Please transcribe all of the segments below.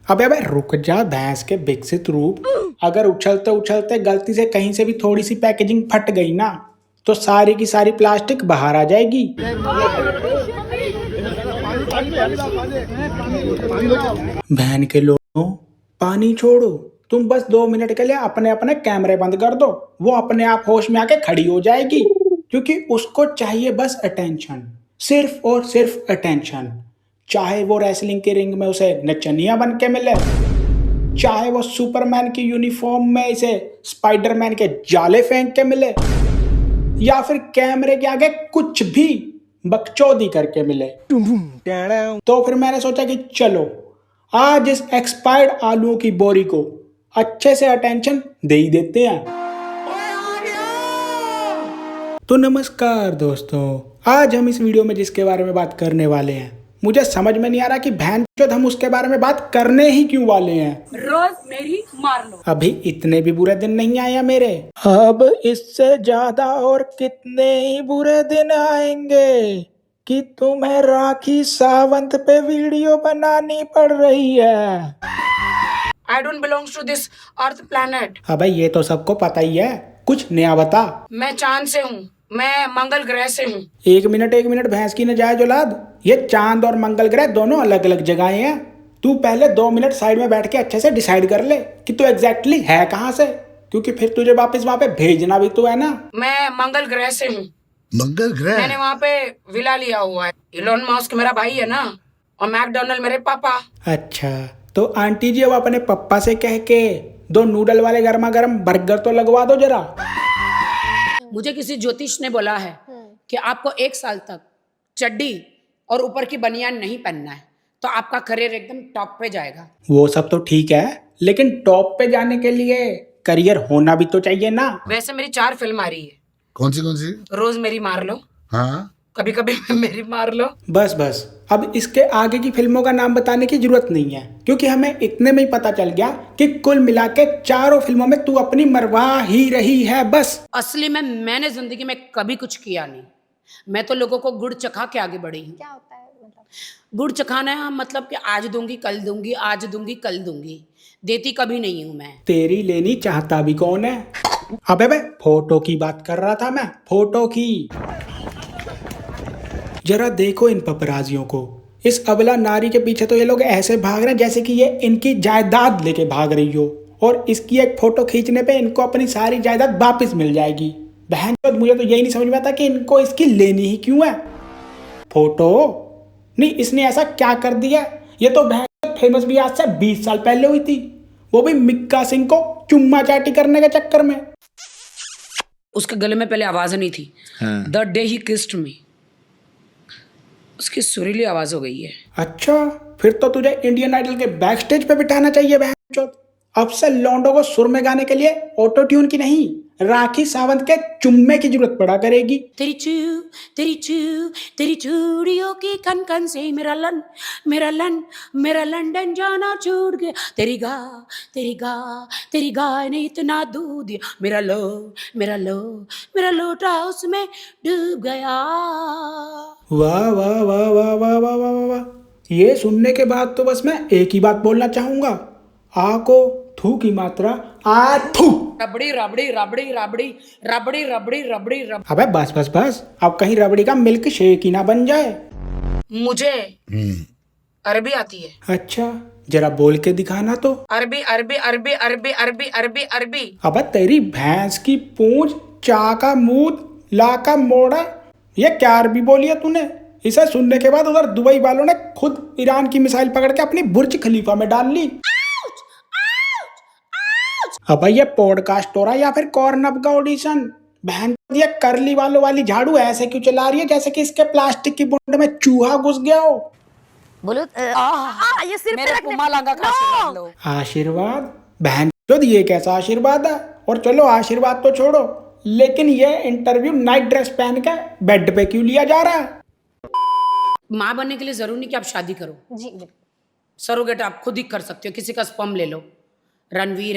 अबे अबे रुक जा भैंस के विकसित रूप। अगर उछलते उछलते गलती से कहीं से भी थोड़ी सी पैकेजिंग फट गई ना तो सारी की सारी प्लास्टिक बाहर आ जाएगी। बहन के लोगों, पानी छोड़ो। तुम बस 2 मिनट के लिए अपने अपने कैमरे बंद कर दो, वो अपने आप होश में आके खड़ी हो जाएगी, क्योंकि उसको चाहिए बस अटेंशन, सिर्फ और सिर्फ अटेंशन। चाहे वो रेसलिंग के रिंग में उसे नचनिया बन के मिले, चाहे वो सुपरमैन की यूनिफॉर्म में इसे स्पाइडरमैन के जाले फेंक के मिले, या फिर कैमरे के आगे कुछ भी बकचोदी करके मिले। तो फिर मैंने सोचा कि चलो आज इस एक्सपायर्ड आलूओं की बोरी को अच्छे से अटेंशन दे ही देते हैं। तो नमस्कार दोस्तों, आज हम इस वीडियो में जिसके बारे में बात करने वाले हैं, मुझे समझ में नहीं आ रहा कि भैंचोद हम उसके बारे में बात करने ही क्यों वाले हैं। रोज मेरी मार लो। अभी इतने भी बुरे दिन नहीं आए मेरे, अब इससे ज्यादा और कितने ही बुरे दिन आएंगे कि तुम्हें राखी सावंत पे वीडियो बनानी पड़ रही है। I don't belongs to this Earth planet. अबे ये तो सबको पता ही है, कुछ नया बता। मैं चांद से हूँ, मैं मंगल ग्रह से हूँ। एक मिनट भैंस की नजायज औलाद, ये चांद और मंगल ग्रह दोनों अलग अलग जगहें हैं। तू पहले 2 मिनट साइड में बैठ के अच्छे से डिसाइड कर ले कि तू एग्जैक्टली है कहाँ से, क्योंकि फिर तुझे वापस वहां पे भेजना भी तो है ना। मैं मंगल ग्रह से हूँ। मंगल ग्रह? मैंने वहाँ पे विला लिया हुआ है। इलोन मस्क मेरा भाई है ना, और मैकडोनल्ड मेरे पापा। अच्छा, तो आंटी जी अब अपने पप्पा से कह के 2 नूडल वाले गर्मा गर्म बर्गर तो लगवा दो जरा। मुझे किसी ज्योतिष ने बोला है कि आपको 1 साल तक चड्डी और ऊपर की बनियान नहीं पहनना है, तो आपका करियर एकदम टॉप पे जाएगा। वो सब तो ठीक है, लेकिन टॉप पे जाने के लिए करियर होना भी तो चाहिए ना। वैसे मेरी 4 फिल्म आ रही है। कौन सी? रोज मेरी मार लो, हाँ, कभी कभी मेरी मार लो। बस अब इसके आगे की फिल्मों का नाम बताने की जरूरत नहीं है, क्योंकि हमें इतने में ही पता चल गया कि कुल मिला के 4 फिल्मों में तू अपनी मरवा ही रही है बस। असली में मैंने जिंदगी में कभी कुछ किया नहीं। मैं तो लोगों को गुड़ चखा के आगे बढ़ी हूँ। क्या होता है मतलब? गुड़ चखाना मतलब कि आज दूंगी कल दूंगी, आज दूंगी कल दूंगी, देती कभी नहीं हूँ मैं। तेरी लेनी चाहता भी कौन है? अबे बे फोटो की बात कर रहा था मैं, फोटो की। जरा देखो इन पपराजियों को, इस अबला नारी के पीछे तो ये लोग ऐसे भाग रहे हैं जैसे कि ये इनकी जायदाद लेके भाग रही हो, और इसकी एक फोटो खींचने पे इनको अपनी सारी जायदाद वापस मिल जाएगी। बहन, मुझे तो यही नहीं समझ में आता कि इनको इसकी लेनी ही क्यों है। फोटो नहीं, इसने ऐसा क्या कर दिया? ये तो बहन फेमस भी आज से 20 साल पहले हुई थी, वो भी मिक्का सिंह को चुम्मा चाटी करने के चक्कर में। उसके गले में पहले आवाज नहीं थी। द डे ही किस्ड मी, उसकी सुरीली आवाज हो गई है। अच्छा, फिर तो तुझे इंडियन आइडल के बैक स्टेज पे बिठाना चाहिए बहन। अब से लौंडों को सुर में गाने के लिए ऑटो ट्यून की नहीं, राखी सावंत के चुम्मे की जरूरत पड़ा करेगी। तेरी चूड़ियों की कन कन से मेरा लंदन जाना छूट गया। तेरी गाय ने इतना दूध दिया, मेरा लोटा उसमें डूब गया। वाह वाह वाह वाह वाह वाह वाह वाह। ये सुनने के बाद तो बस मैं एक ही बात बोलना चाहूंगा, आ को थू की मात्रा आ थू। रबड़ी। अबे बस, अब कहीं रबड़ी का मिल्क शेक ही ना बन जाए। मुझे अरबी आती है। अच्छा, जरा बोल के दिखाना तो। अरबी। अबे तेरी भैंस की पूंछ, चा का मूत, ला का मोड़ा, ये क्या अरबी बोली है तूने? इसे सुनने के बाद उधर दुबई वालों ने खुद ईरान की मिसाइल पकड़ के अपनी बुर्ज खलीफा में डाल ली। अब ये पॉडकास्ट हो रहा है या फिर कॉर्नअप का ऑडिशन? बहन, ये करली वालों वाली झाड़ू ऐसे क्यों चला रही है जैसे कि इसके प्लास्टिक की बूंद में चूहा घुस गया हो? बोलो ये सिर्फ मेरे पुमालांगा का आशीर्वाद लो। आशीर्वाद? बहन चोद, ये कैसा आशीर्वाद है? और चलो आशीर्वाद तो छोड़ो, लेकिन ये इंटरव्यू नाइट ड्रेस पहन के बेड पे क्यों लिया जा रहा है? माँ बनने के लिए जरूरी नहीं कि आप शादी करो। जी, सरोगेट आप खुद ही कर सकते हो। किसी का स्पर्म ले लो। रणवीर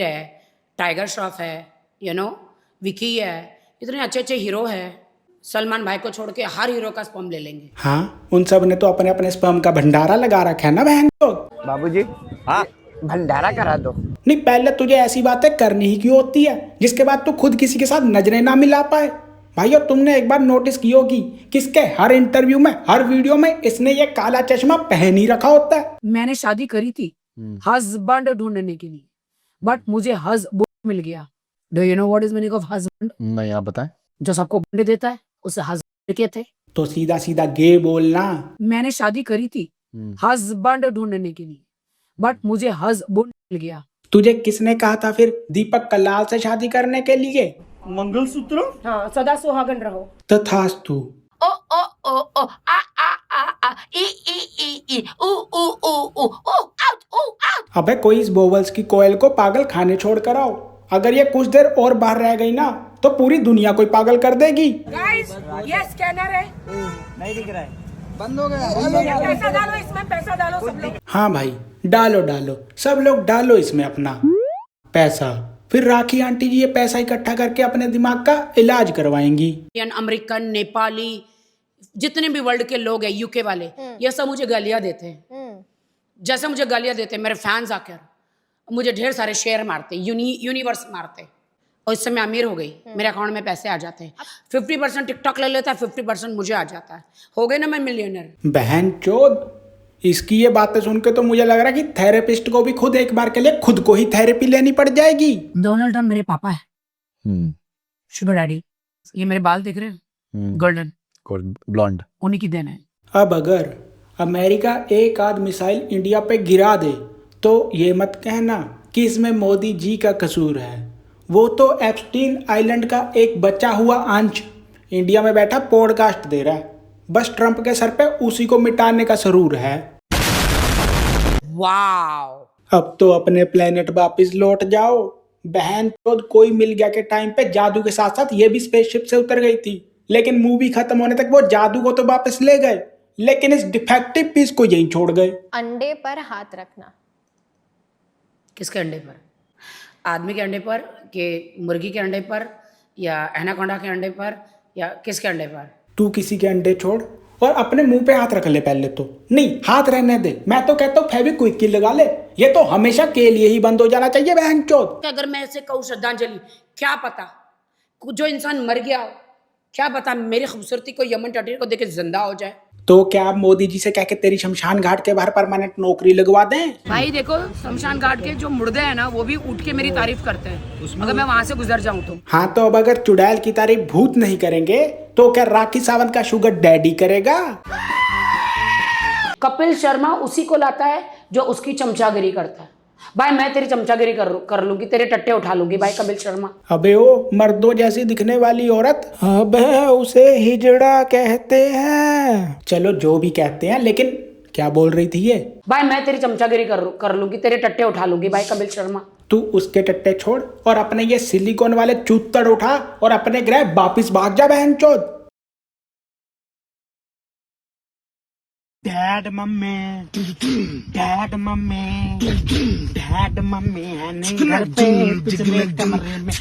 है, टाइगर श्रॉफ है, विकी है, इतने अच्छे हीरो है। सलमान भाई को छोड़ के हर हीरो का स्पर्म ले लेंगे। हाँ, उन सब ने तो अपने अपने स्पर्म का भंडारा लगा रखा है ना बहन तो। बाबूजी हाँ भंडारा करा दो। नहीं, पहले तुझे ऐसी बातें करनी ही क्यों होती है जिसके बाद तू खुद किसी के साथ नजरें ना मिला पाए। भाई, और तुमने एक बार नोटिस की होगी किसके हर इंटरव्यू में, हर वीडियो में इसने ये काला चश्मा पहन ही रखा होता है। मैंने शादी करी थी हस्बैंड ढूंढने के लिए, बट मुझे हस्बैंड मिल गया। Do you know what is meaning of husband? नहीं, आप बताएं। जो सबको बंडे देता है उसे हस्बैंड कहते हैं। तो सीधा सीधा गे बोलना। मैंने शादी करी थी हस्बैंड ढूंढने के लिए, बट मुझे हस्बैंड मिल गया। तुझे किसने कहा था फिर दीपक कलाल से शादी करने के लिए? मंगलसूत्र हाँ, सदा सुहागन रहो। तथास्तु। ओ ओ ओ ओ आ आ आ ई ई ई उ उ उ उ आउट ओ आउट। अबे कोई इस बोवल्स की कोयल को पागल खाने छोड़ कर आओ। अगर ये कुछ देर और बाहर रह गई ना तो पूरी दुनिया को पागल कर देगी। गाइस, ये स्कैनर है, नहीं दिख रहा है। बंद हो गया। पैसा डालो इसमें, पैसा डालो सब लोग। हाँ भाई, डालो डालो, सब लोग डालो इसमें अपना पैसा। फिर राखी आंटी जी ये पैसा इकट्ठा करके अपने दिमाग का इलाज करवाएंगी। अमेरिकन, नेपाली, जितने भी वर्ल्ड के लोग हैं, यूके वाले, ये सब मुझे गालियां देते हैं। जैसे मुझे गालियां देते हैं मेरे फैंस आकर, मुझे ढेर सारे शेयर मारते, यूनिवर्स मारते, और इससे मैं अमीर हो गई। मेरे अकाउंट में पैसे आ जाते हैं। 50% टिकटॉक ले लेता है, 50% मुझे आ जाता है। हो गई ना मैं मिलियनर। बहन चोद, इसकी ये बातें सुन के तो मुझे लग रहा है कि थेरेपिस्ट को भी खुद एक बार के लिए खुद को ही थेरेपी लेनी पड़ जाएगी। डोनाल्ड ट्रम्प मेरे पापा है, शुगर डैडी। ये मेरे बाल दिख रहे हैं, गोल्डन, ब्लॉन्ड, उन्हीं की देन है। अब अगर अमेरिका एक आध मिसाइल इंडिया पे गिरा दे तो ये मत कहना कि इसमें मोदी जी का कसूर है। वो तो एप्स्टीन आइलैंड का एक बचा हुआ अंश इंडिया में बैठा पॉडकास्ट दे रहा है। बस ट्रंप के सर पे उसी को मिटाने का सरूर है। वाओ। अब तो अपने प्लेनेट वापस लौट जाओ। बहन तो कोई मिल गया के टाइम पे जादू के साथ साथ ये भी स्पेसशिप से उतर गई थी, लेकिन मूवी खत्म होने तक वो जादू को तो वापस ले गए, लेकिन इस डिफेक्टिव पीस को यहीं छोड़ गए। अंडे पर हाथ रखना। किसके अंडे पर? आदमी के अंडे पर, कि मुर्गी के अंडे पर, या एनाकोंडा के अंडे पर, या किसके अंडे पर? तू किसी के अंडे छोड़ और अपने मुंह पे हाथ रख ले पहले तो। नहीं, हाथ रहने दे। मैं तो कहता हूँ फेविक्विक की लगा ले। ये तो हमेशा के लिए ही बंद हो जाना चाहिए बहन चोद। अगर मैं ऐसे कहूँ श्रद्धांजलि, क्या पता जो इंसान मर गया, क्या पता मेरी खूबसूरती को यमन टटीर को देख के जिंदा हो जाए। तो क्या आप मोदी जी से कह के तेरी शमशान घाट के बाहर परमानेंट नौकरी लगवा दें? भाई देखो, शमशान घाट के जो मुर्दे हैं ना, वो भी उठ के मेरी तारीफ करते हैं अगर मैं वहां से गुजर जाऊं तो। हाँ, तो अब अगर चुड़ैल की तारीफ भूत नहीं करेंगे तो क्या राखी सावंत का शुगर डैडी करेगा? कपिल शर्मा उसी को लाता है जो उसकी चमचागिरी करता है। भाई मैं तेरी चमचागिरी कर लूंगी, तेरे टट्टे उठा लूंगी भाई कपिल शर्मा। अबे ओ मर्दों जैसी दिखने वाली औरत, अब उसे हिजड़ा कहते हैं। चलो जो भी कहते हैं, लेकिन क्या बोल रही थी ये? भाई मैं तेरी चमचागिरी कर लूंगी, तेरे टट्टे उठा लूंगी भाई कपिल शर्मा। तू उसके टट्टे छोड़ और अपने ये सिलिकॉन वाले चूतड़ उठा और अपने ग्रह वापिस भाग जा बहन चोद। डैड मम्मी है नहीं घर पे, पिछले कमरे में